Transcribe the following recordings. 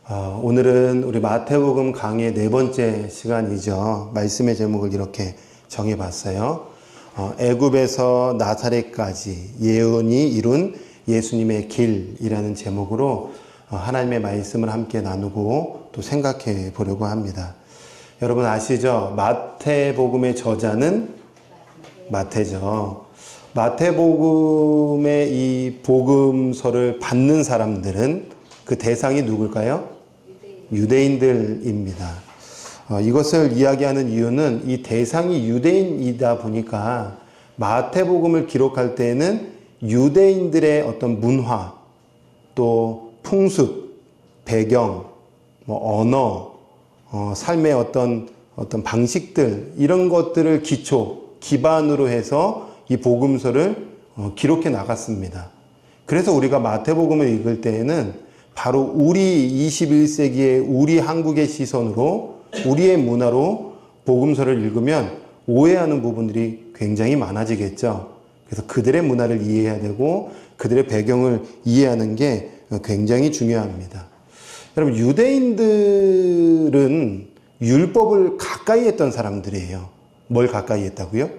오늘은 우리 마태복음 강의 4번째 시간이죠. 말씀의 제목을 이렇게 정해봤어요. 애굽에서 나사렛까지 예언이 이룬 예수님의 길이라는 제목으로 하나님의 말씀을 함께 나누고 또 생각해 보려고 합니다. 여러분 아시죠? 마태복음의 저자는 마태죠. 마태복음의 이 복음서를 받는 사람들은 그 대상이 누굴까요? 유대인들입니다. 이것을 이야기하는 이유는 이 대상이 유대인이다 보니까 마태복음을 기록할 때에는 유대인들의 어떤 문화, 또 풍습, 배경, 언어, 삶의 어떤 방식들, 이런 것들을 기반으로 해서 이 복음서를 기록해 나갔습니다. 그래서 우리가 마태복음을 읽을 때에는 바로 우리 21세기의 우리 한국의 시선으로, 우리의 문화로 복음서를 읽으면 오해하는 부분들이 굉장히 많아지겠죠. 그래서 그들의 문화를 이해해야 되고 그들의 배경을 이해하는 게 굉장히 중요합니다. 여러분, 유대인들은 율법을 가까이 했던 사람들이에요. 뭘 가까이 했다고요?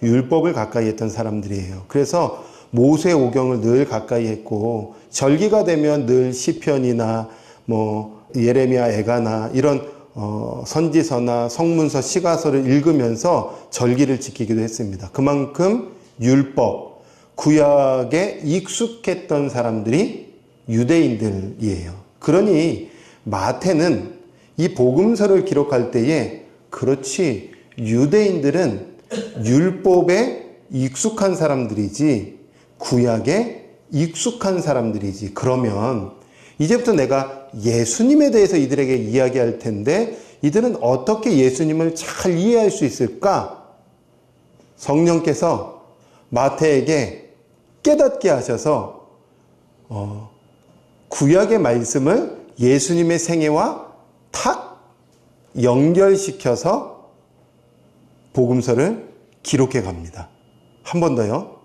율법을 가까이 했던 사람들이에요. 그래서 모세오경을 늘 가까이 했고, 절기가 되면 늘 시편이나 예레미야, 에가나 이런 선지서나 성문서, 시가서를 읽으면서 절기를 지키기도 했습니다. 그만큼 율법, 구약에 익숙했던 사람들이 유대인들이에요. 그러니 마태는 이 복음서를 기록할 때에, 그렇지, 유대인들은 율법에 익숙한 사람들이지 구약에 익숙한 사람들이지. 그러면 이제부터 내가 예수님에 대해서 이들에게 이야기할 텐데 이들은 어떻게 예수님을 잘 이해할 수 있을까? 성령께서 마태에게 깨닫게 하셔서 구약의 말씀을 예수님의 생애와 탁 연결시켜서 복음서를 기록해 갑니다. 한 번 더요.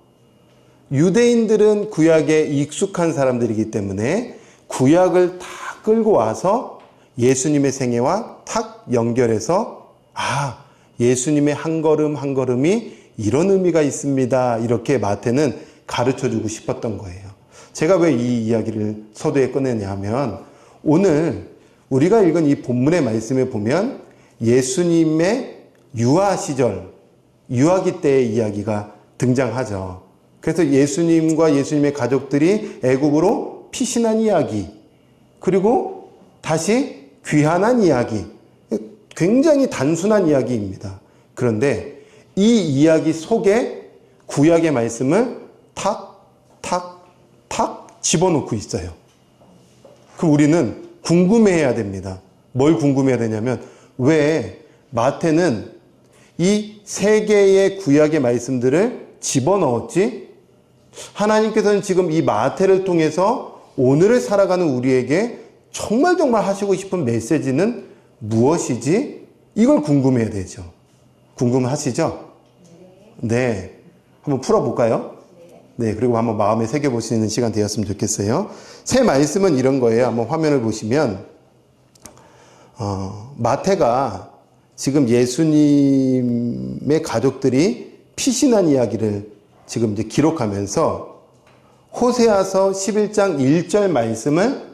유대인들은 구약에 익숙한 사람들이기 때문에 구약을 다 끌고 와서 예수님의 생애와 탁 연결해서 예수님의 한 걸음 한 걸음이 이런 의미가 있습니다. 이렇게 마태는 가르쳐주고 싶었던 거예요. 제가 왜 이 이야기를 서두에 꺼내냐 하면, 오늘 우리가 읽은 이 본문의 말씀에 보면 예수님의 유아 시절, 유아기 때의 이야기가 등장하죠. 그래서 예수님과 예수님의 가족들이 애굽으로 피신한 이야기, 그리고 다시 귀환한 이야기, 굉장히 단순한 이야기입니다. 그런데 이 이야기 속에 구약의 말씀을 탁 집어넣고 있어요. 그럼 우리는 궁금해해야 됩니다. 뭘 궁금해야 되냐면, 왜 마태는 이 세 개의 구약의 말씀들을 집어넣었지? 하나님께서는 지금 이 마태를 통해서 오늘을 살아가는 우리에게 정말 하시고 싶은 메시지는 무엇이지? 이걸 궁금해야 되죠. 궁금하시죠? 네. 한번 풀어볼까요? 네. 그리고 한번 마음에 새겨볼 수 있는 시간 되었으면 좋겠어요. 새 말씀은 이런 거예요. 한번 화면을 보시면, 마태가 지금 예수님의 가족들이 피신한 이야기를 지금 이제 기록하면서 호세아서 11장 1절 말씀을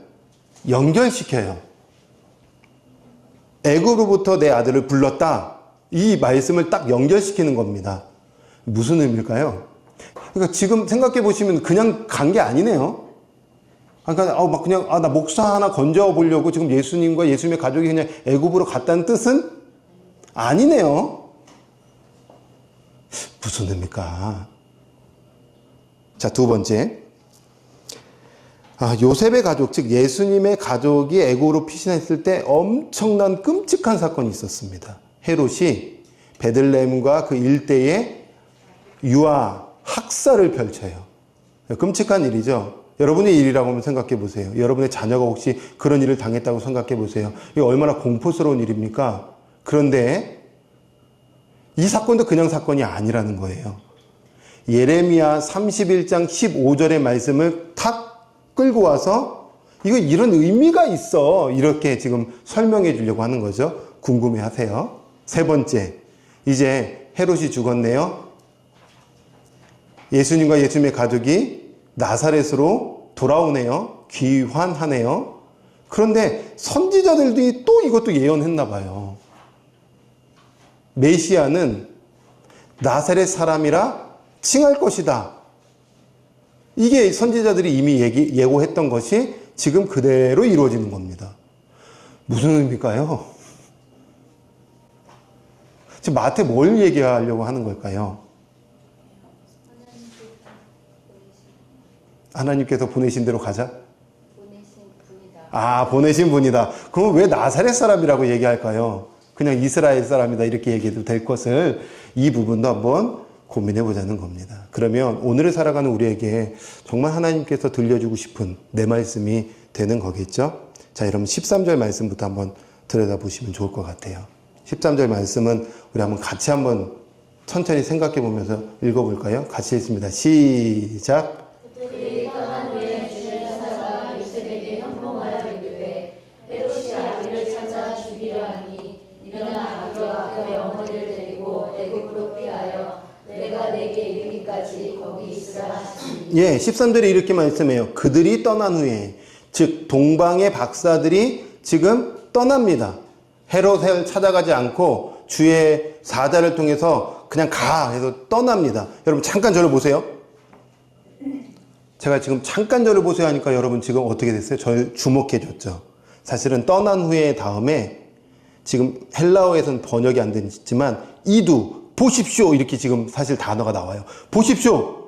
연결시켜요. 애굽으로부터 내 아들을 불렀다. 이 말씀을 딱 연결시키는 겁니다. 무슨 의미일까요? 그러니까 지금 생각해 보시면 그냥 간 게 아니네요. 그러니까 나 목사 하나 건져 보려고 지금 예수님과 예수님의 가족이 그냥 애굽으로 갔다는 뜻은 아니네요. 무슨 의미일까? 자, 두 번째. 요셉의 가족, 즉 예수님의 가족이 애굽으로 피신했을 때 엄청난 끔찍한 사건이 있었습니다. 헤롯이 베들레헴과 그 일대에 유아 학살을 펼쳐요. 끔찍한 일이죠. 여러분의 일이라고 한번 생각해 보세요. 여러분의 자녀가 혹시 그런 일을 당했다고 생각해 보세요. 이게 얼마나 공포스러운 일입니까? 그런데 이 사건도 그냥 사건이 아니라는 거예요. 예레미야 31장 15절의 말씀을 탁 끌고 와서 이거 이런 의미가 있어. 이렇게 지금 설명해 주려고 하는 거죠. 궁금해 하세요. 세 번째, 이제 헤롯이 죽었네요. 예수님과 예수님의 가족이 나사렛으로 돌아오네요. 귀환하네요. 그런데 선지자들이 또 이것도 예언했나 봐요. 메시아는 나사렛 사람이라 칭할 것이다. 이게 선지자들이 이미 예고했던 것이 지금 그대로 이루어지는 겁니다. 무슨 의미일까요? 지금 마태 뭘 얘기하려고 하는 걸까요? 하나님께서 보내신 대로 가자? 보내신 분이다. 그럼 왜 나사렛 사람이라고 얘기할까요? 그냥 이스라엘 사람이다 이렇게 얘기해도 될 것을 이 부분도 한번 고민해 보자는 겁니다. 그러면 오늘을 살아가는 우리에게 정말 하나님께서 들려주고 싶은 내 말씀이 되는 거겠죠? 자, 여러분 13절 말씀부터 한번 들여다보시면 좋을 것 같아요. 13절 말씀은 우리 한번 같이 한번 천천히 생각해 보면서 읽어볼까요? 같이 읽습니다. 시작. 예, 13절에 이렇게 말씀해요. 그들이 떠난 후에, 즉 동방의 박사들이 지금 떠납니다. 헤롯을 찾아가지 않고 주의 사자를 통해서 그냥 가 해서 떠납니다. 여러분 잠깐 저를 보세요. 제가 지금 잠깐 저를 보세요 하니까 여러분 지금 어떻게 됐어요? 저를 주목해 줬죠. 사실은 떠난 후에 다음에 지금 헬라어에서는 번역이 안 됐지만 이두, 보십시오 이렇게 지금 사실 단어가 나와요. 보십시오.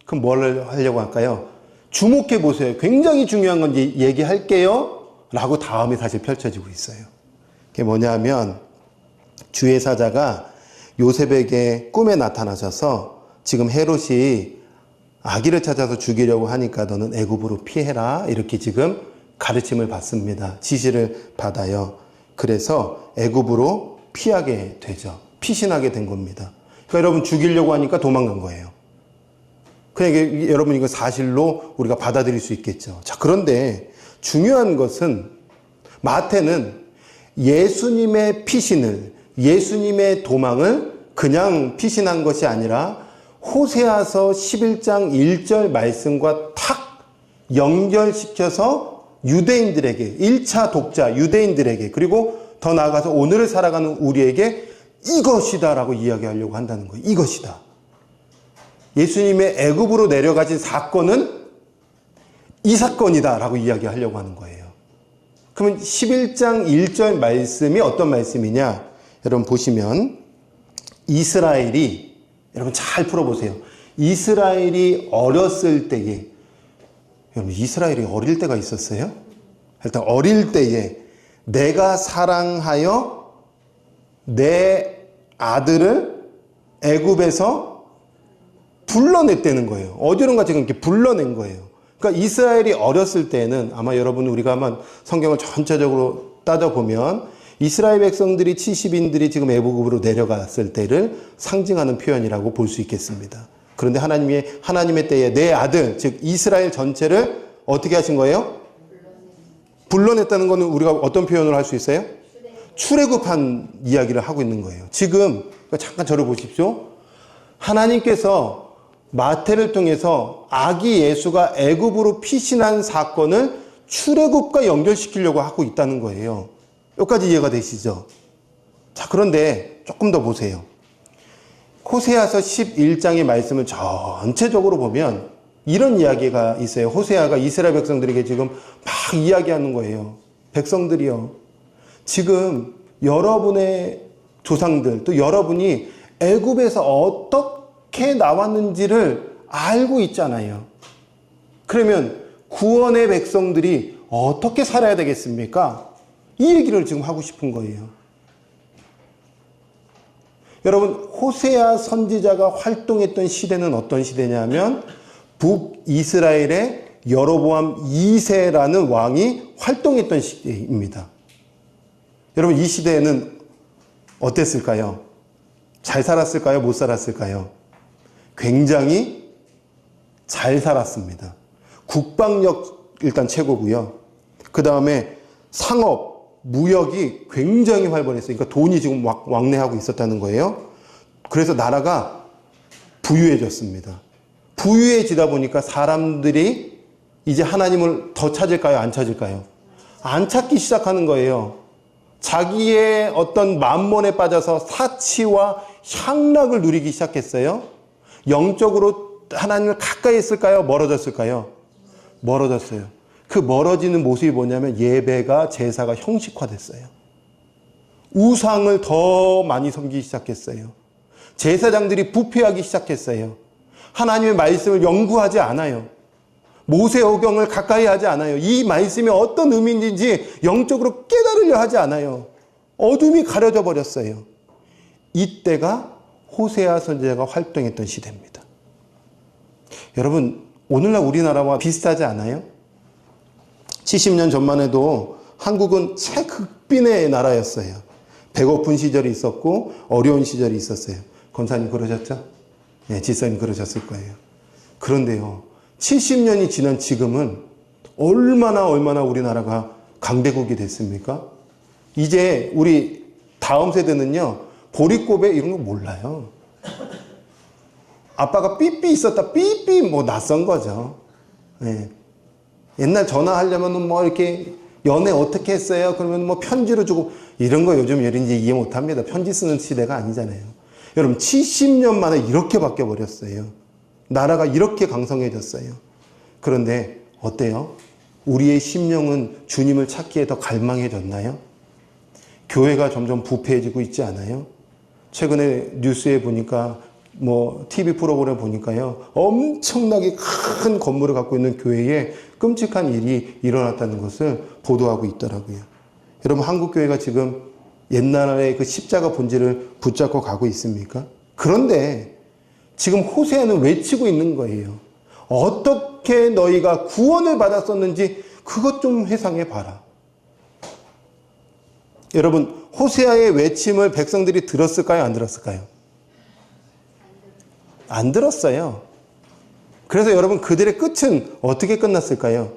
그럼 뭘 하려고 할까요? 주목해 보세요. 굉장히 중요한 건 얘기할게요. 라고 다음에 사실 펼쳐지고 있어요. 그게 뭐냐 하면 주의 사자가 요셉에게 꿈에 나타나셔서 지금 헤롯이 아기를 찾아서 죽이려고 하니까 너는 애굽으로 피해라. 이렇게 지금 가르침을 받습니다. 지시를 받아요. 그래서 애굽으로 피하게 되죠. 피신하게 된 겁니다. 그러니까 여러분 죽이려고 하니까 도망간 거예요. 그냥 여러분 이거 사실로 우리가 받아들일 수 있겠죠. 자, 그런데 중요한 것은 마태는 예수님의 피신을, 예수님의 도망을 그냥 피신한 것이 아니라 호세아서 11장 1절 말씀과 탁 연결시켜서 유대인들에게, 1차 독자 유대인들에게, 그리고 더 나아가서 오늘을 살아가는 우리에게 이것이다 라고 이야기하려고 한다는 거예요. 이것이다. 예수님의 애굽으로 내려가신 사건은 이 사건이다 라고 이야기하려고 하는 거예요. 그러면 11장 1절 말씀이 어떤 말씀이냐? 여러분 보시면 이스라엘이, 여러분 잘 풀어보세요. 이스라엘이 어렸을 때에, 여러분 이스라엘이 어릴 때가 있었어요? 일단 어릴 때에 내가 사랑하여 내 아들을 애굽에서 불러냈다는 거예요. 어디론가 지금 이렇게 불러낸 거예요. 그러니까 이스라엘이 어렸을 때는 아마 여러분 우리가 한번 성경을 전체적으로 따져보면 이스라엘 백성들이 70인들이 지금 애굽으로 내려갔을 때를 상징하는 표현이라고 볼 수 있겠습니다. 그런데 하나님의 때에 내 아들, 즉 이스라엘 전체를 어떻게 하신 거예요? 불러냈다는 것은 우리가 어떤 표현을 할 수 있어요? 출애굽한 이야기를 하고 있는 거예요. 지금 잠깐 저를 보십시오. 하나님께서 마태를 통해서 아기 예수가 애굽으로 피신한 사건을 출애굽과 연결시키려고 하고 있다는 거예요. 여기까지 이해가 되시죠? 자, 그런데 조금 더 보세요. 호세아서 11장의 말씀을 전체적으로 보면 이런 이야기가 있어요. 호세아가 이스라엘 백성들에게 지금 막 이야기하는 거예요. 백성들이요, 지금 여러분의 조상들, 또 여러분이 애굽에서 어떻게 나왔는지를 알고 있잖아요. 그러면 구원의 백성들이 어떻게 살아야 되겠습니까? 이 얘기를 지금 하고 싶은 거예요. 여러분, 호세아 선지자가 활동했던 시대는 어떤 시대냐면 북이스라엘의 여로보암 2세라는 왕이 활동했던 시대입니다. 여러분, 이 시대에는 어땠을까요? 잘 살았을까요? 못 살았을까요? 굉장히 잘 살았습니다. 국방력 일단 최고고요. 그 다음에 상업, 무역이 굉장히 활발했어요. 그러니까 돈이 지금 왕래하고 있었다는 거예요. 그래서 나라가 부유해졌습니다. 부유해지다 보니까 사람들이 이제 하나님을 더 찾을까요? 안 찾을까요? 안 찾기 시작하는 거예요. 자기의 어떤 만몬에 빠져서 사치와 향락을 누리기 시작했어요. 영적으로 하나님을 가까이 했을까요? 멀어졌을까요? 멀어졌어요. 그 멀어지는 모습이 뭐냐면 예배가, 제사가 형식화됐어요. 우상을 더 많이 섬기기 시작했어요. 제사장들이 부패하기 시작했어요. 하나님의 말씀을 연구하지 않아요. 모세오경을 가까이 하지 않아요. 이 말씀이 어떤 의미인지 영적으로 깨달으려 하지 않아요. 어둠이 가려져 버렸어요. 이때가 호세아 선지자가 활동했던 시대입니다. 여러분, 오늘날 우리나라와 비슷하지 않아요? 70년 전만 해도 한국은 새극빈의 나라였어요. 배고픈 시절이 있었고 어려운 시절이 있었어요. 권사님 그러셨죠? 네, 지사님 그러셨을 거예요. 그런데요, 70년이 지난 지금은 얼마나 우리나라가 강대국이 됐습니까? 이제 우리 다음 세대는요, 보릿고개 이런 거 몰라요. 아빠가 삐삐 있었다, 삐삐 뭐 낯선 거죠. 네. 옛날 전화하려면 뭐 이렇게 연애 어떻게 했어요? 그러면 뭐 편지로 주고 이런 거 요즘 이제 이해 못 합니다. 편지 쓰는 시대가 아니잖아요. 여러분 70년 만에 이렇게 바뀌어 버렸어요. 나라가 이렇게 강성해졌어요. 그런데 어때요? 우리의 심령은 주님을 찾기에 더 갈망해졌나요? 교회가 점점 부패해지고 있지 않아요? 최근에 뉴스에 보니까 뭐 TV 프로그램 보니까요, 엄청나게 큰 건물을 갖고 있는 교회에 끔찍한 일이 일어났다는 것을 보도하고 있더라고요. 여러분, 한국 교회가 지금 옛날의 그 십자가 본질을 붙잡고 가고 있습니까? 그런데 지금 호세아는 외치고 있는 거예요. 어떻게 너희가 구원을 받았었는지 그것 좀 회상해 봐라. 여러분, 호세아의 외침을 백성들이 들었을까요? 안 들었을까요? 안 들었어요. 그래서 여러분, 그들의 끝은 어떻게 끝났을까요?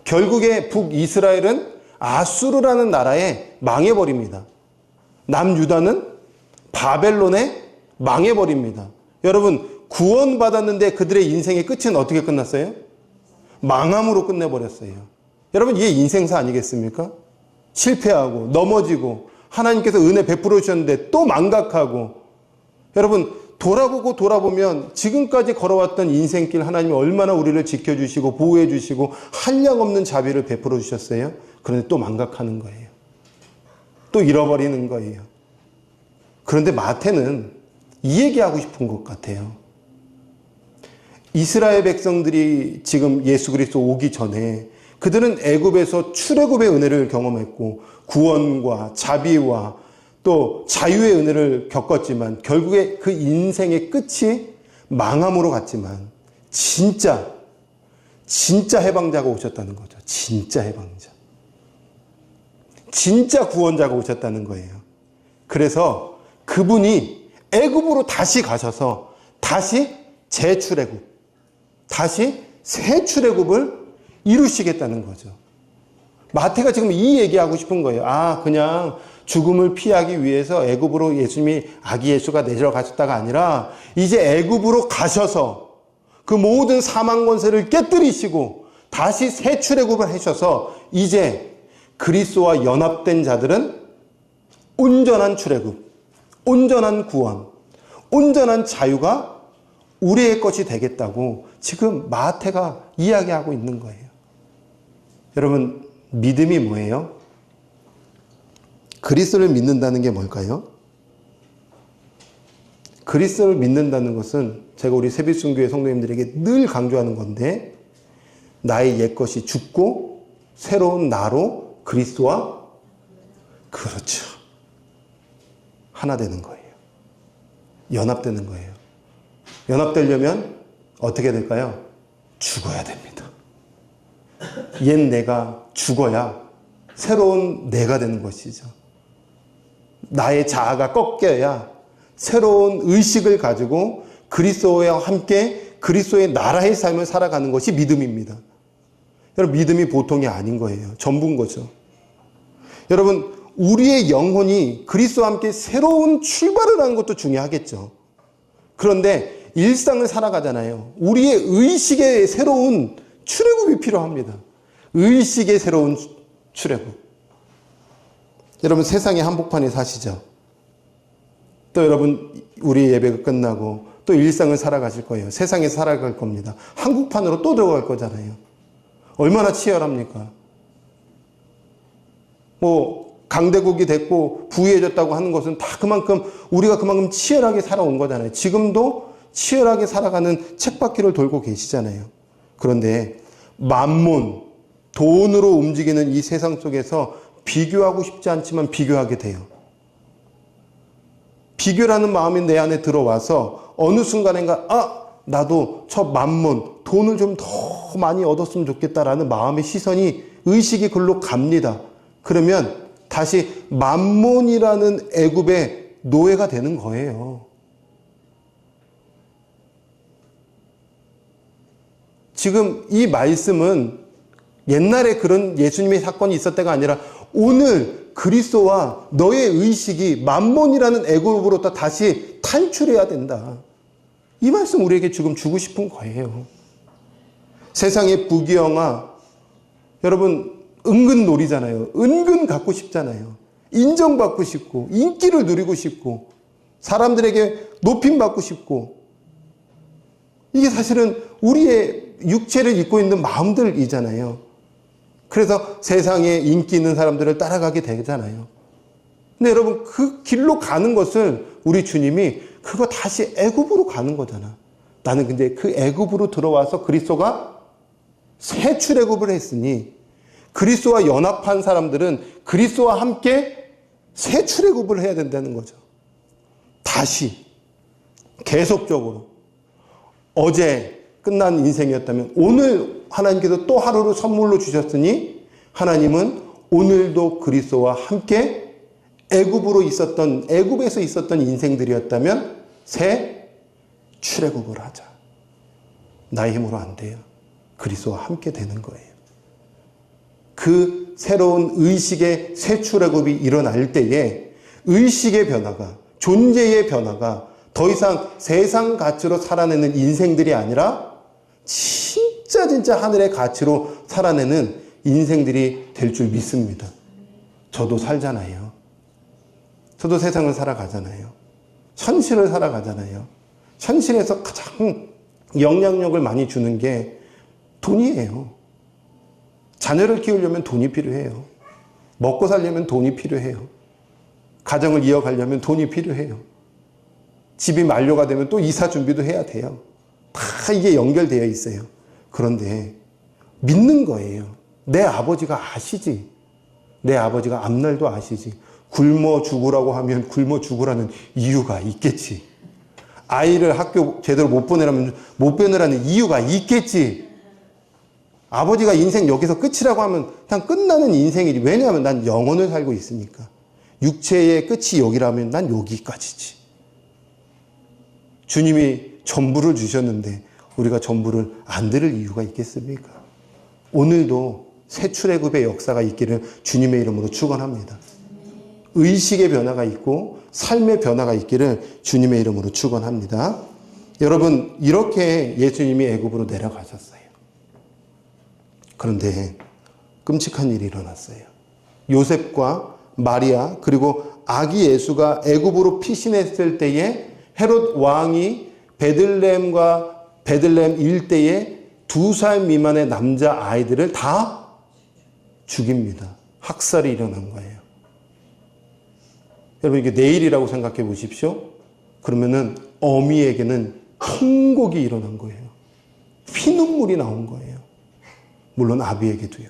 결국에 북이스라엘은 아수르라는 나라에 망해버립니다. 남유다는 바벨론에 망해버립니다. 여러분, 구원받았는데 그들의 인생의 끝은 어떻게 끝났어요? 망함으로 끝내버렸어요. 여러분, 이게 인생사 아니겠습니까? 실패하고 넘어지고 하나님께서 은혜 베풀어 주셨는데 또 망각하고. 여러분, 돌아보면 지금까지 걸어왔던 인생길 하나님이 얼마나 우리를 지켜주시고 보호해주시고 한량없는 자비를 베풀어 주셨어요. 그런데 또 망각하는 거예요. 또 잃어버리는 거예요. 그런데 마태는 이 얘기하고 싶은 것 같아요. 이스라엘 백성들이 지금 예수 그리스도 오기 전에 그들은 애굽에서 출애굽의 은혜를 경험했고 구원과 자비와 또 자유의 은혜를 겪었지만 결국에 그 인생의 끝이 망함으로 갔지만 진짜 해방자가 오셨다는 거죠. 진짜 해방자. 진짜 구원자가 오셨다는 거예요. 그래서 그분이 애굽으로 다시 가셔서 다시 재출애굽, 다시 새 출애굽을 이루시겠다는 거죠. 마태가 지금 이 얘기하고 싶은 거예요. 그냥 죽음을 피하기 위해서 애굽으로 예수님이 아기 예수가 내려가셨다가 아니라 이제 애굽으로 가셔서 그 모든 사망 권세를 깨뜨리시고 다시 새 출애굽을 하셔서 이제 그리스도와 연합된 자들은 온전한 출애굽, 온전한 구원, 온전한 자유가 우리의 것이 되겠다고 지금 마태가 이야기하고 있는 거예요. 여러분, 믿음이 뭐예요? 그리스도를 믿는다는 게 뭘까요? 그리스도를 믿는다는 것은 제가 우리 세빛순교회 성도님들에게 늘 강조하는 건데, 나의 옛것이 죽고 새로운 나로 그리스도와 그렇죠. 하나 되는 거예요. 연합되는 거예요. 연합되려면 어떻게 될까요? 죽어야 됩니다. 옛 내가 죽어야 새로운 내가 되는 것이죠. 나의 자아가 꺾여야 새로운 의식을 가지고 그리스도와 함께 그리스도의 나라의 삶을 살아가는 것이 믿음입니다. 여러분, 믿음이 보통이 아닌 거예요. 전부인 거죠. 여러분, 우리의 영혼이 그리스도와 함께 새로운 출발을 하는 것도 중요하겠죠. 그런데 일상을 살아가잖아요. 우리의 의식의 새로운 출애굽이 필요합니다. 의식의 새로운 출애굽. 여러분, 세상의 한복판에 사시죠. 또 여러분, 우리 예배가 끝나고 또 일상을 살아가실 거예요. 세상에 살아갈 겁니다. 한국판으로 또 들어갈 거잖아요. 얼마나 치열합니까? 강대국이 됐고 부유해졌다고 하는 것은 다 우리가 그만큼 치열하게 살아온 거잖아요. 지금도 치열하게 살아가는 쳇바퀴를 돌고 계시잖아요. 그런데 만몬, 돈으로 움직이는 이 세상 속에서 비교하고 싶지 않지만 비교하게 돼요. 비교라는 마음이 내 안에 들어와서 어느 순간인가 나도 저 만몬, 돈을 좀 더 많이 얻었으면 좋겠다라는 마음의 시선이, 의식이 글로 갑니다. 그러면 다시 만몬이라는 애굽의 노예가 되는 거예요. 지금 이 말씀은 옛날에 그런 예수님의 사건이 있었을 때가 아니라 오늘 그리스도와 너의 의식이 만몬이라는 애굽으로부터 다시 탈출해야 된다. 이 말씀 우리에게 지금 주고 싶은 거예요. 세상의 부귀영화, 여러분 은근 놀이잖아요. 은근 갖고 싶잖아요. 인정받고 싶고 인기를 누리고 싶고 사람들에게 높임받고 싶고, 이게 사실은 우리의 육체를 입고 있는 마음들이잖아요. 그래서 세상에 인기 있는 사람들을 따라가게 되잖아요. 근데 여러분, 그 길로 가는 것을 우리 주님이 그거 다시 애굽으로 가는 거잖아. 나는 근데 그 애굽으로 들어와서 그리스도가 새 출애굽을 했으니 그리스도와 연합한 사람들은 그리스도와 함께 새 출애굽을 해야 된다는 거죠. 다시 계속적으로. 어제 끝난 인생이었다면 오늘 하나님께서 또 하루를 선물로 주셨으니 하나님은 오늘도 그리스도와 함께 애굽에서 있었던 인생들이었다면 새 출애굽을 하자. 나의 힘으로 안 돼요. 그리스도와 함께 되는 거예요. 그 새로운 의식의 새 출애굽이 일어날 때에 의식의 변화가, 존재의 변화가 더 이상 세상 가치로 살아내는 인생들이 아니라 진짜 하늘의 가치로 살아내는 인생들이 될 줄 믿습니다. 저도 살잖아요. 저도 세상을 살아가잖아요. 현실을 살아가잖아요. 현실에서 가장 영향력을 많이 주는 게 돈이에요. 자녀를 키우려면 돈이 필요해요. 먹고 살려면 돈이 필요해요. 가정을 이어가려면 돈이 필요해요. 집이 만료가 되면 또 이사 준비도 해야 돼요. 다 이게 연결되어 있어요. 그런데 믿는 거예요. 내 아버지가 아시지. 내 아버지가 앞날도 아시지. 굶어 죽으라고 하면 굶어 죽으라는 이유가 있겠지. 아이를 학교 제대로 못 보내라는 이유가 있겠지. 아버지가 인생 여기서 끝이라고 하면 그냥 끝나는 인생이지. 왜냐하면 난 영혼을 살고 있으니까. 육체의 끝이 여기라면 난 여기까지지. 주님이 전부를 주셨는데 우리가 전부를 안 들을 이유가 있겠습니까? 오늘도 새 출애굽의 역사가 있기를 주님의 이름으로 축원합니다. 의식의 변화가 있고 삶의 변화가 있기를 주님의 이름으로 축원합니다. 여러분, 이렇게 예수님이 애굽으로 내려가셨어요. 그런데 끔찍한 일이 일어났어요. 요셉과 마리아 그리고 아기 예수가 애굽으로 피신했을 때에 헤롯 왕이 베들레헴 일대에 2살 미만의 남자 아이들을 다 죽입니다. 학살이 일어난 거예요. 여러분, 이게 내일이라고 생각해 보십시오. 그러면은 어미에게는 통곡이 일어난 거예요. 피눈물이 나온 거예요. 물론 아비에게도요.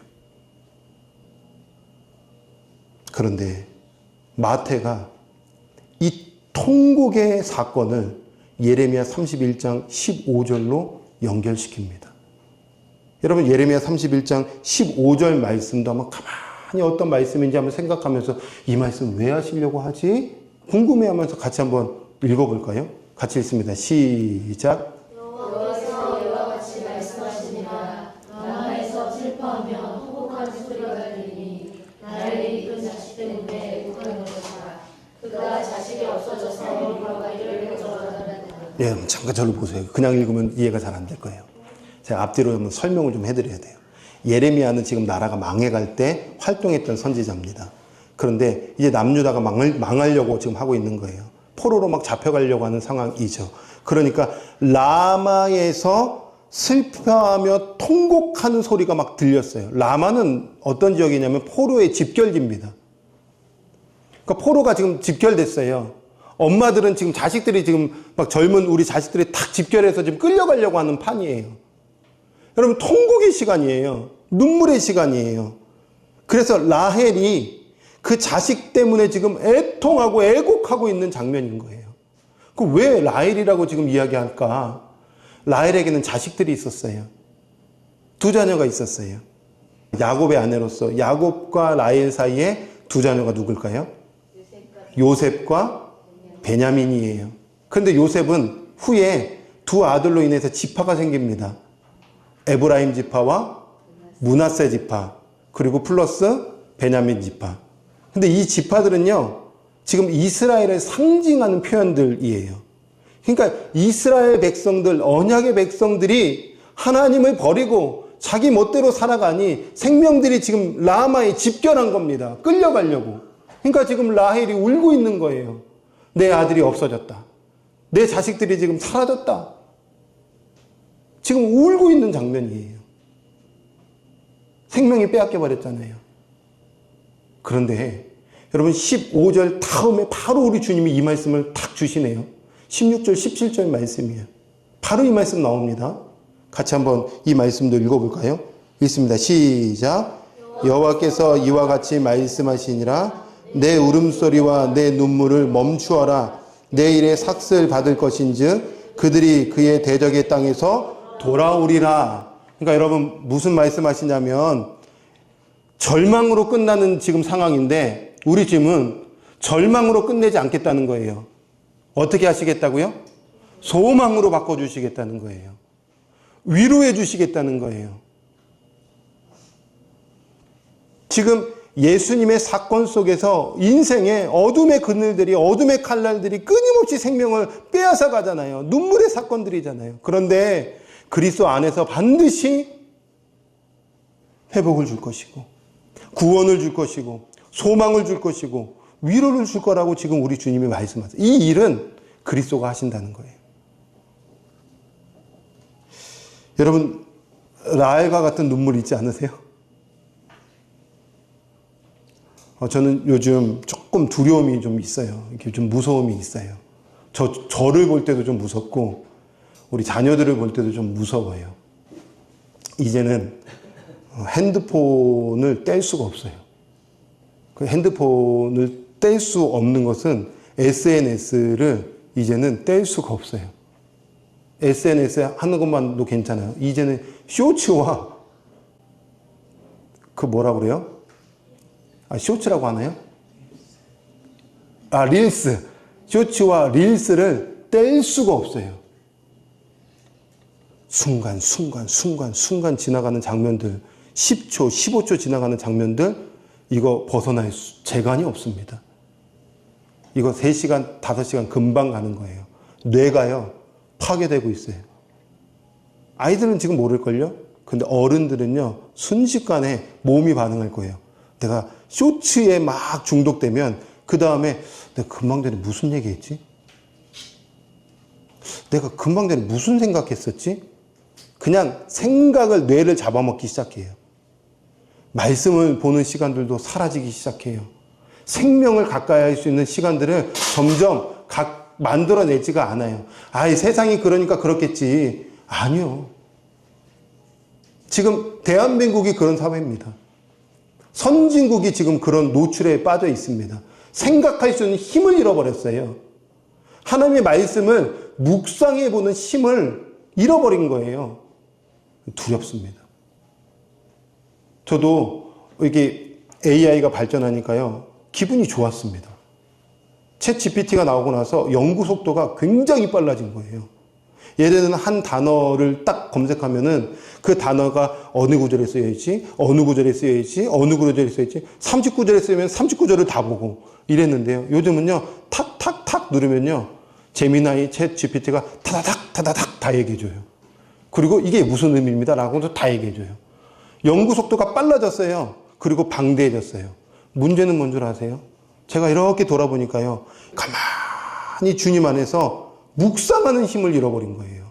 그런데 마태가 이 통곡의 사건을 예레미야 31장 15절로 연결시킵니다. 여러분, 예레미야 31장 15절 말씀도 한번 가만히 어떤 말씀인지 한번 생각하면서 이 말씀 왜 하시려고 하지? 궁금해하면서 같이 한번 읽어볼까요? 같이 읽습니다. 시작. 여호와께서 이와 같이 말씀하시니라. 남한에서 슬퍼하며 통곡하는 소리가 들리니 나를 잃은 자식 때문에 욱하는 것이라. 그가 자식이 없어져서 우리가 이를 가져가다는. 예, 잠깐 저를 보세요. 그냥 읽으면 이해가 잘 안 될 거예요. 제가 앞뒤로 한번 설명을 좀 해드려야 돼요. 예레미야는 지금 나라가 망해갈 때 활동했던 선지자입니다. 그런데 이제 남유다가 망하려고 지금 하고 있는 거예요. 포로로 막 잡혀가려고 하는 상황이죠. 그러니까 라마에서 슬퍼하며 통곡하는 소리가 막 들렸어요. 라마는 어떤 지역이냐면 포로의 집결지입니다. 그러니까 포로가 지금 집결됐어요. 엄마들은 지금 자식들이 지금 막 젊은 우리 자식들이 탁 집결해서 지금 끌려가려고 하는 판이에요. 여러분, 통곡의 시간이에요. 눈물의 시간이에요. 그래서 라헬이 그 자식 때문에 지금 애통하고 애곡하고 있는 장면인 거예요. 그 왜 라헬이라고 지금 이야기할까? 라헬에게는 자식들이 있었어요. 두 자녀가 있었어요. 야곱의 아내로서 야곱과 라헬 사이에 두 자녀가 누굴까요? 요셉과 베냐민이에요. 그런데 요셉은 후에 두 아들로 인해서 지파가 생깁니다. 에브라임 지파와 므낫세 지파, 그리고 플러스 베냐민 지파. 근데 이 지파들은요, 지금 이스라엘을 상징하는 표현들이에요. 그러니까 이스라엘 백성들, 언약의 백성들이 하나님을 버리고 자기 멋대로 살아가니 생명들이 지금 라마에 집결한 겁니다. 끌려가려고. 그러니까 지금 라헬이 울고 있는 거예요. 내 아들이 없어졌다. 내 자식들이 지금 사라졌다. 지금 울고 있는 장면이에요. 생명이 빼앗겨 버렸잖아요. 그런데 여러분 15절 다음에 바로 우리 주님이 이 말씀을 탁 주시네요. 16절 17절 말씀이에요. 바로 이 말씀 나옵니다. 같이 한번 이 말씀도 읽어볼까요? 읽습니다. 시작. 여호와께서 이와 같이 말씀하시니라. 내 울음소리와 내 눈물을 멈추어라. 내 일에 삭슬 받을 것인즉 그들이 그의 대적의 땅에서 돌아오리라. 그러니까 여러분 무슨 말씀하시냐면 절망으로 끝나는 지금 상황인데 우리 주님은 절망으로 끝내지 않겠다는 거예요. 어떻게 하시겠다고요? 소망으로 바꿔주시겠다는 거예요. 위로해 주시겠다는 거예요. 지금 예수님의 사건 속에서 인생의 어둠의 그늘들이, 어둠의 칼날들이 끊임없이 생명을 빼앗아 가잖아요. 눈물의 사건들이잖아요. 그런데 그리스도 안에서 반드시 회복을 줄 것이고, 구원을 줄 것이고, 소망을 줄 것이고, 위로를 줄 거라고 지금 우리 주님이 말씀하세요. 이 일은 그리스도가 하신다는 거예요. 여러분, 라헬과 같은 눈물 있지 않으세요? 저는 요즘 조금 두려움이 좀 있어요. 이렇게 좀 무서움이 있어요. 저를 볼 때도 좀 무섭고, 우리 자녀들을 볼 때도 좀 무서워요. 이제는 핸드폰을 뗄 수가 없어요. 그 핸드폰을 뗄 수 없는 것은 SNS를 이제는 뗄 수가 없어요. SNS 하는 것만도 괜찮아요. 이제는 쇼츠와 그 뭐라 그래요? 쇼츠라고 하나요? 릴스. 쇼츠와 릴스를 뗄 수가 없어요. 순간 지나가는 장면들, 10초, 15초 지나가는 장면들, 이거 벗어날 재간이 없습니다. 이거 3시간, 5시간 금방 가는 거예요. 뇌가요, 파괴되고 있어요. 아이들은 지금 모를걸요? 근데 어른들은요, 순식간에 몸이 반응할 거예요. 내가 쇼츠에 막 중독되면, 그 다음에 내가 금방 전에 무슨 얘기 했지? 내가 금방 전에 무슨 생각했었지? 그냥 생각을, 뇌를 잡아먹기 시작해요. 말씀을 보는 시간들도 사라지기 시작해요. 생명을 가까이 할 수 있는 시간들을 점점 만들어내지가 않아요. 세상이 그러니까 그렇겠지. 아니요. 지금 대한민국이 그런 사회입니다. 선진국이 지금 그런 노출에 빠져 있습니다. 생각할 수 있는 힘을 잃어버렸어요. 하나님의 말씀을 묵상해보는 힘을 잃어버린 거예요. 두렵습니다. 저도 이게 AI가 발전하니까요, 기분이 좋았습니다. 챗 GPT가 나오고 나서 연구 속도가 굉장히 빨라진 거예요. 예를 들면 한 단어를 딱 검색하면은 그 단어가 어느 구절에 쓰여있지, 어느 구절에 쓰여있지, 어느 구절에 쓰여있지, 39절에 쓰이면 39절을 다 보고 이랬는데요. 요즘은요, 탁탁탁 누르면요, 제미나이, 챗 GPT가 타다닥 다 얘기해줘요. 그리고 이게 무슨 의미입니다 라고도 다 얘기해줘요. 연구 속도가 빨라졌어요. 그리고 방대해졌어요. 문제는 뭔 줄 아세요? 제가 이렇게 돌아보니까요, 가만히 주님 안에서 묵상하는 힘을 잃어버린 거예요.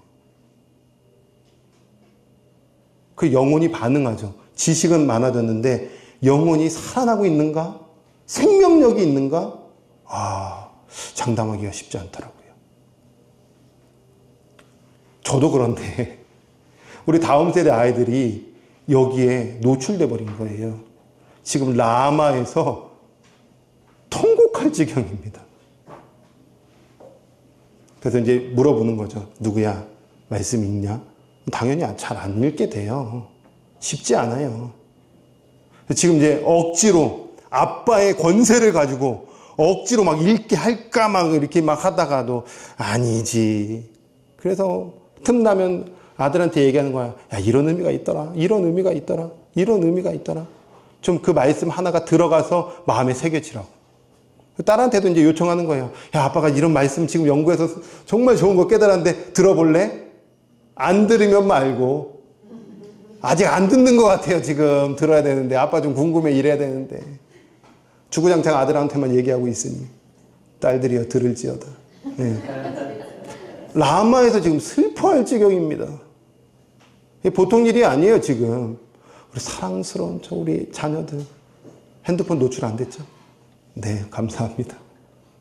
그 영혼이 반응하죠. 지식은 많아졌는데 영혼이 살아나고 있는가? 생명력이 있는가? 장담하기가 쉽지 않더라고요. 저도 그런데 우리 다음 세대 아이들이 여기에 노출돼 버린 거예요. 지금 라마에서 통곡할 지경입니다. 그래서 이제 물어보는 거죠. 누구야? 말씀 읽냐? 당연히 잘 안 읽게 돼요. 쉽지 않아요. 지금 이제 억지로 아빠의 권세를 가지고 억지로 막 읽게 할까 막 이렇게 막 하다가도 아니지. 그래서 틈나면 아들한테 얘기하는 거야. 야, 이런 의미가 있더라. 이런 의미가 있더라. 이런 의미가 있더라. 좀 그 말씀 하나가 들어가서 마음에 새겨지라고. 딸한테도 이제 요청하는 거예요. 야, 아빠가 이런 말씀 지금 연구해서 정말 좋은 거 깨달았는데 들어볼래? 안 들으면 말고. 아직 안 듣는 것 같아요. 지금 들어야 되는데. 아빠 좀 궁금해 이래야 되는데. 주구장창 아들한테만 얘기하고 있으니. 딸들이여 들을지어다. 네. 라마에서 지금 슬퍼할 지경입니다. 보통 일이 아니에요, 지금. 우리 사랑스러운 우리 자녀들. 핸드폰 노출 안 됐죠? 네, 감사합니다.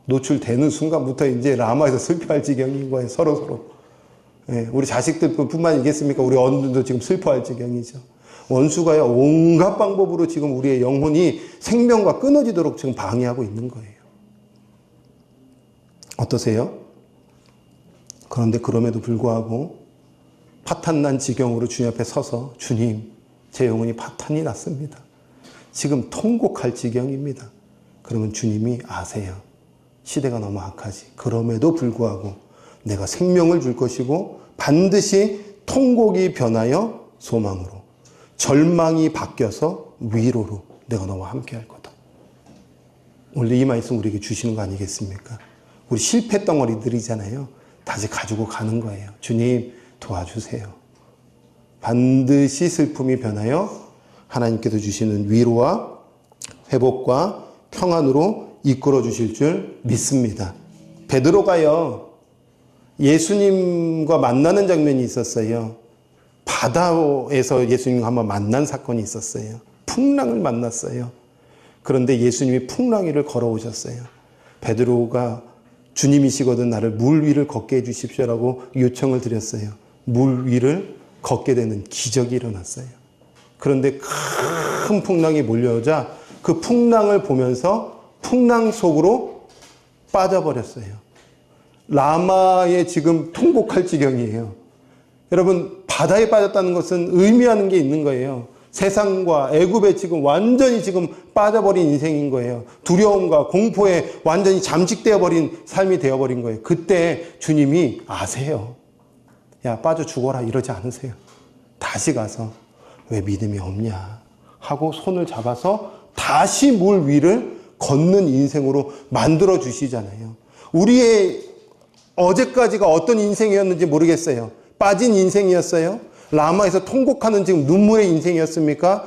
노출되는 순간부터 이제 라마에서 슬퍼할 지경인 거예요, 서로. 네, 우리 자식들뿐만 아니겠습니까? 우리 어른들도 지금 슬퍼할 지경이죠. 원수가요, 온갖 방법으로 지금 우리의 영혼이 생명과 끊어지도록 지금 방해하고 있는 거예요. 어떠세요? 그런데 그럼에도 불구하고 파탄난 지경으로 주님 앞에 서서 주님, 제 영혼이 파탄이 났습니다. 지금 통곡할 지경입니다. 그러면 주님이 아세요. 시대가 너무 악하지. 그럼에도 불구하고 내가 생명을 줄 것이고 반드시 통곡이 변하여 소망으로, 절망이 바뀌어서 위로로 내가 너와 함께 할 거다. 원래 이 말씀 우리에게 주시는 거 아니겠습니까? 우리 실패 덩어리들이잖아요. 다시 가지고 가는 거예요. 주님 도와주세요. 반드시 슬픔이 변하여 하나님께서 주시는 위로와 회복과 평안으로 이끌어 주실 줄 믿습니다. 베드로가요, 예수님과 만나는 장면이 있었어요. 바다에서 예수님과 한번 만난 사건이 있었어요. 풍랑을 만났어요. 그런데 예수님이 풍랑 위를 걸어오셨어요. 베드로가 주님이시거든 나를 물 위를 걷게 해주십시오라고 요청을 드렸어요. 물 위를 걷게 되는 기적이 일어났어요. 그런데 큰 풍랑이 몰려오자 그 풍랑을 보면서 풍랑 속으로 빠져버렸어요. 라마에 지금 통곡할 지경이에요. 여러분, 바다에 빠졌다는 것은 의미하는 게 있는 거예요. 세상과 애굽에 지금 완전히 지금 빠져버린 인생인 거예요. 두려움과 공포에 완전히 잠식되어 버린 삶이 되어버린 거예요. 그때 주님이 아세요. 야, 빠져 죽어라 이러지 않으세요. 다시 가서 왜 믿음이 없냐 하고 손을 잡아서 다시 물 위를 걷는 인생으로 만들어 주시잖아요. 우리의 어제까지가 어떤 인생이었는지 모르겠어요. 빠진 인생이었어요? 라마에서 통곡하는 지금 눈물의 인생이었습니까?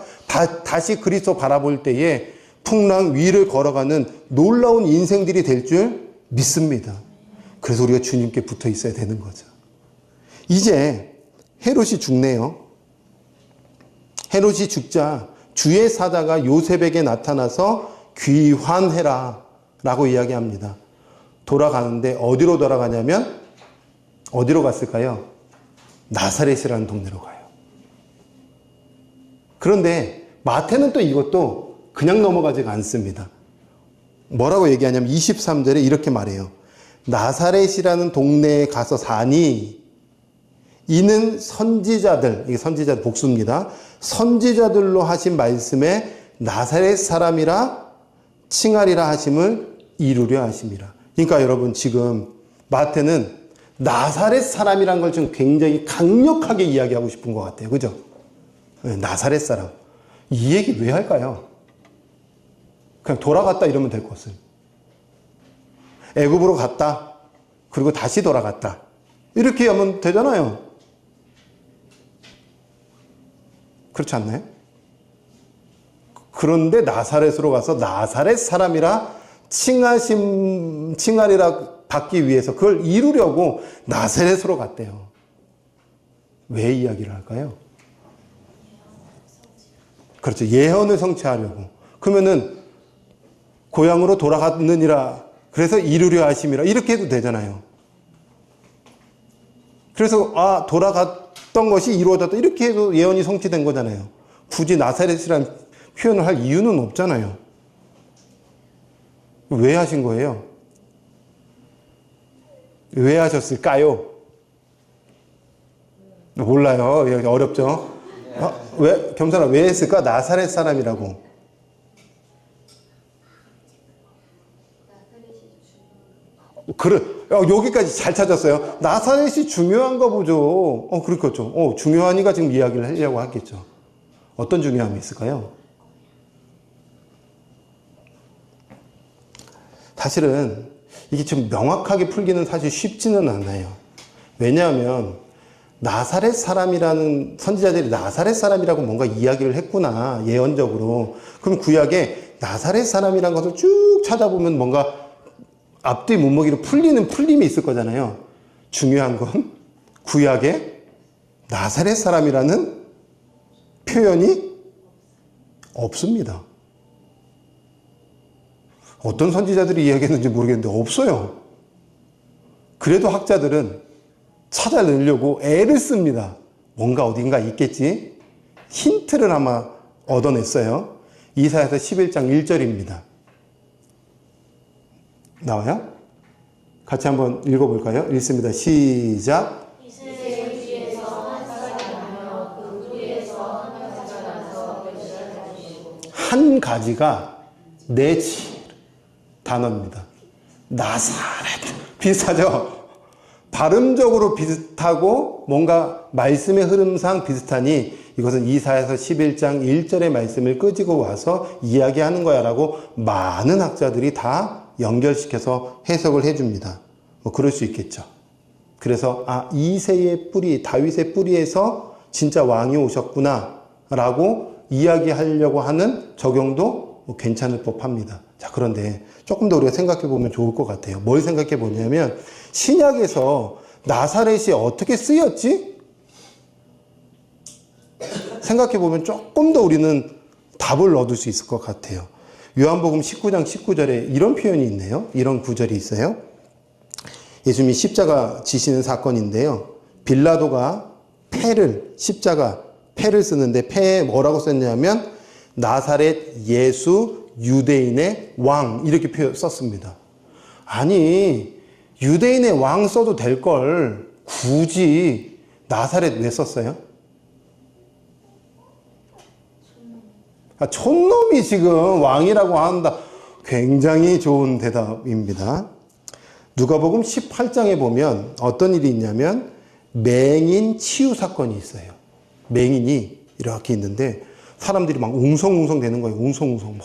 다시 그리스도 바라볼 때에 풍랑 위를 걸어가는 놀라운 인생들이 될 줄 믿습니다. 그래서 우리가 주님께 붙어 있어야 되는 거죠. 이제 헤롯이 죽네요. 헤롯이 죽자 주의 사자가 요셉에게 나타나서 귀환해라 라고 이야기합니다. 돌아가는데 어디로 돌아가냐면 어디로 갔을까요? 나사렛이라는 동네로 가요. 그런데 마태는 또 이것도 그냥 넘어가지가 않습니다. 뭐라고 얘기하냐면 23절에 이렇게 말해요. 나사렛이라는 동네에 가서 사니 이는 선지자들, 이게 선지자들 복수입니다. 선지자들로 하신 말씀에 나사렛 사람이라 칭하리라 하심을 이루려 하심이라. 그러니까 여러분 지금 마태는 나사렛 사람이란 걸 좀 굉장히 강력하게 이야기하고 싶은 것 같아요. 그죠? 네, 나사렛 사람. 이 얘기 왜 할까요? 그냥 돌아갔다 이러면 될 것을. 애굽으로 갔다. 그리고 다시 돌아갔다. 이렇게 하면 되잖아요. 그렇지 않나요? 그런데 나사렛으로 가서 나사렛 사람이라 칭하리라 받기 위해서 그걸 이루려고 나사렛으로 갔대요. 왜 이야기를 할까요? 그렇죠. 예언을 성취하려고. 그러면은 고향으로 돌아갔느니라. 그래서 이루려 하심이라. 이렇게 해도 되잖아요. 그래서 돌아갔던 것이 이루어졌다. 이렇게 해도 예언이 성취된 거잖아요. 굳이 나사렛이라는 표현을 할 이유는 없잖아요. 왜 하신 거예요? 왜 하셨을까요? 몰라요. 어렵죠? 왜, 겸손아, 왜 했을까? 나사렛 사람이라고. 여기까지 잘 찾았어요. 나사렛이 중요한가 보죠. 그렇겠죠. 중요하니까 지금 이야기를 하려고 하겠죠. 어떤 중요함이 있을까요? 사실은 이게 좀 명확하게 풀기는 사실 쉽지는 않아요. 왜냐하면 나사렛 사람이라는 선지자들이 나사렛 사람이라고 뭔가 이야기를 했구나, 예언적으로. 그럼 구약에 나사렛 사람이라는 것을 쭉 찾아보면 뭔가 앞뒤 문먹이로 풀림이 있을 거잖아요. 중요한 건 구약에 나사렛 사람이라는 표현이 없습니다. 어떤 선지자들이 이야기했는지 모르겠는데 없어요. 그래도 학자들은 찾아내려고 애를 씁니다. 뭔가 어딘가 있겠지? 힌트를 아마 얻어냈어요. 이사야서 11장 1절입니다. 나와요? 같이 한번 읽어볼까요? 읽습니다. 시작. 한 가지가 네치 단어입니다. 나사렛. 비슷하죠? 발음적으로 비슷하고 뭔가 말씀의 흐름상 비슷하니 이것은 이사야서 11장 1절의 말씀을 끄지고 와서 이야기하는 거야 라고 많은 학자들이 다 연결시켜서 해석을 해줍니다. 그럴 수 있겠죠. 그래서 이새의 뿌리, 다윗의 뿌리에서 진짜 왕이 오셨구나 라고 이야기하려고 하는 적용도 괜찮을 법합니다. 자, 그런데 조금 더 우리가 생각해 보면 좋을 것 같아요. 뭘 생각해 보냐면 신약에서 나사렛이 어떻게 쓰였지? 생각해 보면 조금 더 우리는 답을 얻을 수 있을 것 같아요. 요한복음 19장 19절에 이런 표현이 있네요. 이런 구절이 있어요. 예수님이 십자가 지시는 사건인데요. 빌라도가 패를 쓰는데 패에 뭐라고 썼냐면 나사렛 예수 유대인의 왕 이렇게 썼습니다. 아니 유대인의 왕 써도 될 걸 굳이 나사렛 왜 썼어요? 촌놈이 지금 왕이라고 한다. 굉장히 좋은 대답입니다. 누가복음 18장에 보면 어떤 일이 있냐면 맹인 치유 사건이 있어요. 맹인이 이렇게 있는데 사람들이 막 웅성웅성 되는 거예요. 웅성웅성.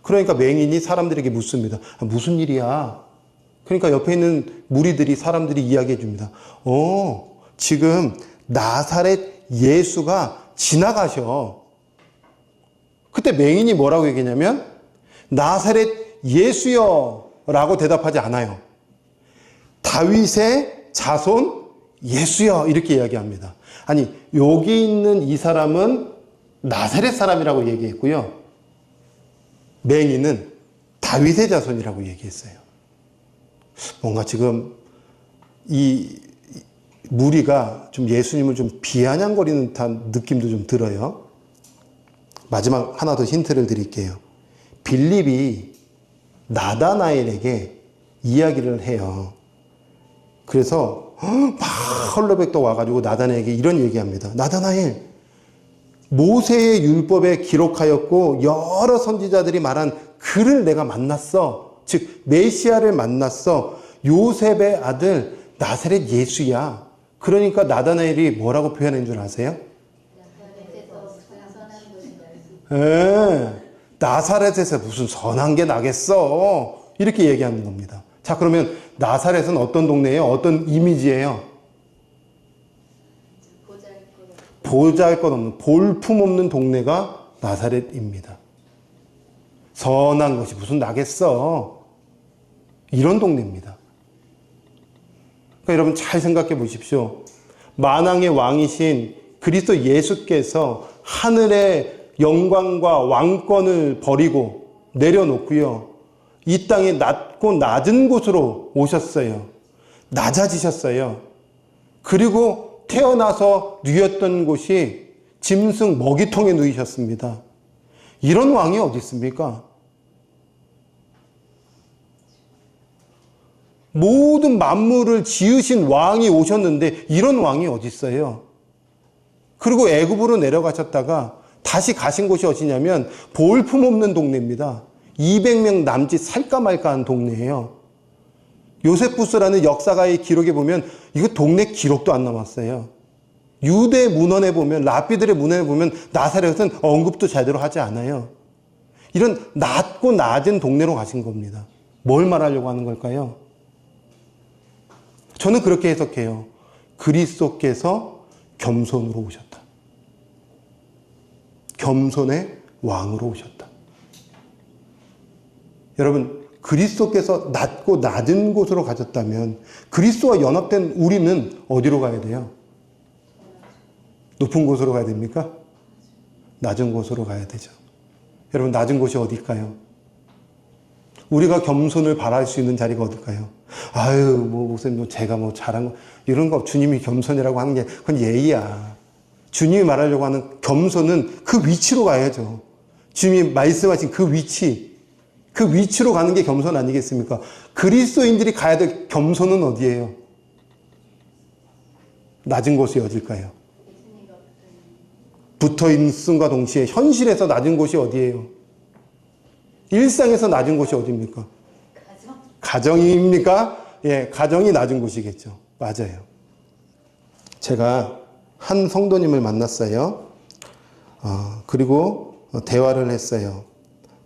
그러니까 맹인이 사람들에게 묻습니다. 무슨 일이야? 그러니까 옆에 있는 무리들이 사람들이 이야기해 줍니다. 지금 나사렛 예수가 지나가셔. 그때 맹인이 뭐라고 얘기했냐면 나사렛 예수여 라고 대답하지 않아요. 다윗의 자손 예수여 이렇게 이야기합니다. 아니 여기 있는 이 사람은 나사렛 사람이라고 얘기했고요. 맹인은 다윗의 자손이라고 얘기했어요. 뭔가 지금 이 무리가 좀 예수님을 좀 비아냥거리는 듯한 느낌도 좀 들어요. 마지막 하나 더 힌트를 드릴게요. 빌립이 나다나엘에게 이야기를 해요. 그래서 막 헐레백도 와가지고 나다나엘에게 이런 얘기합니다. 나다나엘, 모세의 율법에 기록하였고 여러 선지자들이 말한 그를 내가 만났어. 즉 메시아를 만났어. 요셉의 아들 나사렛 예수야. 그러니까 나다나엘이 뭐라고 표현한 줄 아세요? 나사렛에서 무슨 선한 게 나겠어. 이렇게 얘기하는 겁니다. 자, 그러면 나사렛은 어떤 동네예요? 어떤 이미지예요? 보잘것없는, 볼품없는 동네가 나사렛입니다. 선한 것이 무슨 나겠어. 이런 동네입니다. 그러니까 여러분 잘 생각해 보십시오. 만왕의 왕이신 그리스도 예수께서 하늘의 영광과 왕권을 버리고 내려놓고요. 이 땅에 낮고 낮은 곳으로 오셨어요. 낮아지셨어요. 그리고 태어나서 누웠던 곳이 짐승 먹이통에 누이셨습니다. 이런 왕이 어디 있습니까? 모든 만물을 지으신 왕이 오셨는데 이런 왕이 어디 있어요? 그리고 애굽으로 내려가셨다가 다시 가신 곳이 어디냐면 볼품없는 동네입니다. 200명 남짓 살까 말까한 동네예요. 요세푸스라는 역사가의 기록에 보면 이거 동네 기록도 안 남았어요. 유대 문헌에 보면, 랍비들의 문헌에 보면 나사렛은 언급도 제대로 하지 않아요. 이런 낮고 낮은 동네로 가신 겁니다. 뭘 말하려고 하는 걸까요? 저는 그렇게 해석해요. 그리스도께서 겸손으로 오셨다. 겸손의 왕으로 오셨다. 여러분, 그리스도께서 낮고 낮은 곳으로 가셨다면 그리스도와 연합된 우리는 어디로 가야 돼요? 높은 곳으로 가야 됩니까? 낮은 곳으로 가야 되죠. 여러분, 낮은 곳이 어딜까요? 우리가 겸손을 바랄 수 있는 자리가 어딜까요? 아유, 목사님, 제가 잘한 거, 이런 거 주님이 겸손이라고 하는 게, 그건 예의야. 주님이 말하려고 하는 겸손은 그 위치로 가야죠. 주님이 말씀하신 그 위치로 가는 게 겸손 아니겠습니까? 그리스도인들이 가야 될 겸손은 어디예요? 낮은 곳이 어딜까요? 붙어있음과 동시에 현실에서 낮은 곳이 어디예요? 일상에서 낮은 곳이 어디입니까? 가정입니까? 예, 가정이 낮은 곳이겠죠. 맞아요. 제가 한 성도님을 만났어요. 그리고 대화를 했어요.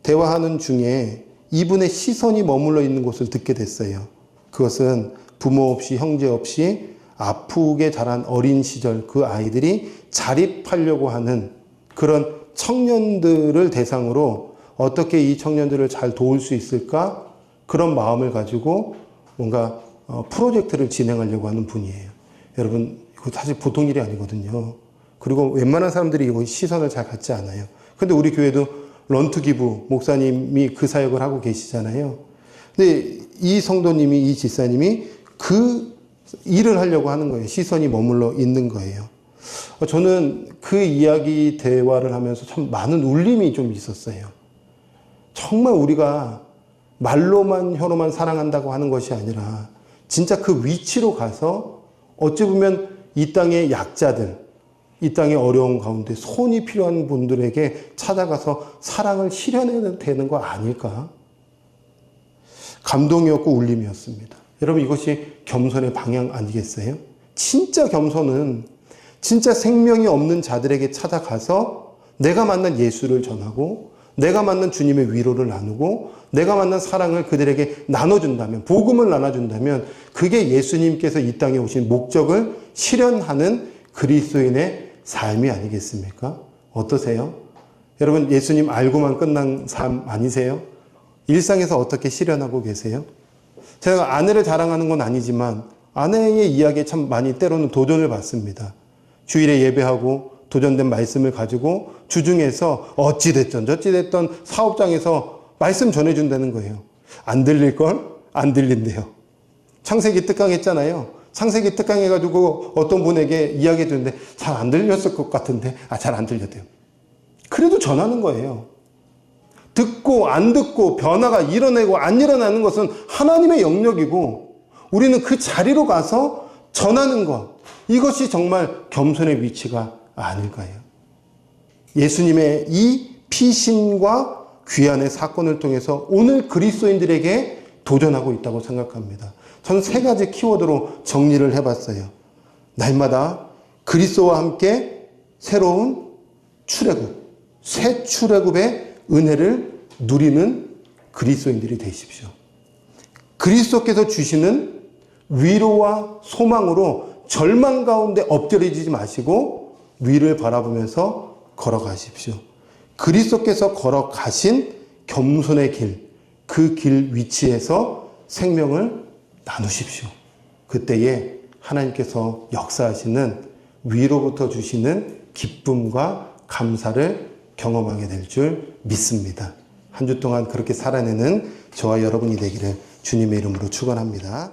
대화하는 중에 이분의 시선이 머물러 있는 곳을 듣게 됐어요. 그것은 부모 없이 형제 없이 아프게 자란 어린 시절 그 아이들이 자립하려고 하는 그런 청년들을 대상으로 어떻게 이 청년들을 잘 도울 수 있을까? 그런 마음을 가지고 뭔가 프로젝트를 진행하려고 하는 분이에요. 여러분, 이거 사실 보통 일이 아니거든요. 그리고 웬만한 사람들이 이거 시선을 잘 갖지 않아요. 근데 우리 교회도 런투기부 목사님이 그 사역을 하고 계시잖아요. 근데 이 성도님이, 이 집사님이 그 일을 하려고 하는 거예요. 시선이 머물러 있는 거예요. 저는 그 이야기 대화를 하면서 참 많은 울림이 좀 있었어요. 정말 우리가 말로만 혀로만 사랑한다고 하는 것이 아니라 진짜 그 위치로 가서 어찌 보면 이 땅의 약자들, 이 땅의 어려운 가운데 손이 필요한 분들에게 찾아가서 사랑을 실현해야 되는 거 아닐까? 감동이었고 울림이었습니다. 여러분, 이것이 겸손의 방향 아니겠어요? 진짜 겸손은 진짜 생명이 없는 자들에게 찾아가서 내가 만난 예수를 전하고 내가 만난 주님의 위로를 나누고 내가 만난 사랑을 그들에게 나눠준다면, 복음을 나눠준다면 그게 예수님께서 이 땅에 오신 목적을 실현하는 그리스도인의 삶이 아니겠습니까? 어떠세요? 여러분, 예수님 알고만 끝난 삶 아니세요? 일상에서 어떻게 실현하고 계세요? 제가 아내를 자랑하는 건 아니지만 아내의 이야기에 참 많이 때로는 도전을 받습니다. 주일에 예배하고 도전된 말씀을 가지고 주중에서 어찌됐든 저찌됐든 사업장에서 말씀 전해준다는 거예요. 안 들릴걸? 안 들린대요. 창세기 특강했잖아요. 창세기 특강해가지고 어떤 분에게 이야기해 주는데 잘 안 들렸을 것 같은데 잘 안 들렸대요. 그래도 전하는 거예요. 듣고 안 듣고 변화가 일어나고 안 일어나는 것은 하나님의 영역이고 우리는 그 자리로 가서 전하는 것, 이것이 정말 겸손의 위치가 아닐까요? 예수님의 이 피신과 귀환의 사건을 통해서 오늘 그리스도인들에게 도전하고 있다고 생각합니다. 저는 3가지 키워드로 정리를 해봤어요. 날마다 그리스도와 함께 새로운 출애굽, 새 출애굽의 은혜를 누리는 그리스도인들이 되십시오. 그리스도께서 주시는 위로와 소망으로 절망 가운데 엎드려지지 마시고 위를 바라보면서 걸어가십시오. 그리스도께서 걸어가신 겸손의 길, 그 길 위치에서 생명을 나누십시오. 그때에 하나님께서 역사하시는 위로부터 주시는 기쁨과 감사를 경험하게 될 줄 믿습니다. 한 주 동안 그렇게 살아내는 저와 여러분이 되기를 주님의 이름으로 축원합니다.